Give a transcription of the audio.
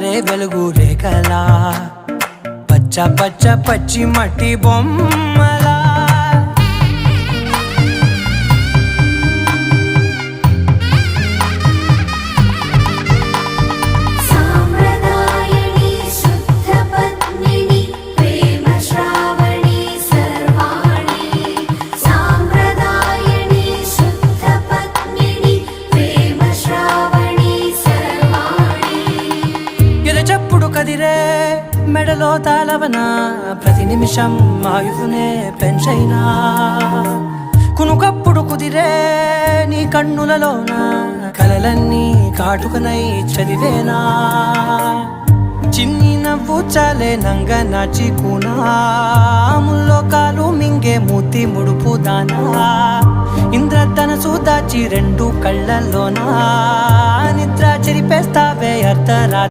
జారే వెలుగు రేఖలా పచ్చ పచ్చ పచ్చి మట్టి బొమ్మలా చెప్పుడు కదిరే మెడలో తాళవన ప్రతి నిమిషం ఆయుధునే పెంచైనా కునుకప్పుడు కుదిరే నీ కన్నులలోన కలలన్నీ కాటుకనై చదివేనా చిన్ని నవ్వు చాలే నంగ నాచి కూనాముల్లో కాలు మింగే మూతి ముడుపు దానా ఇంద్రధనసు దాచి రెండు కళ్ళల్లోనా నిద్ర చెరిపేస్తావే అర్ధరాత్రి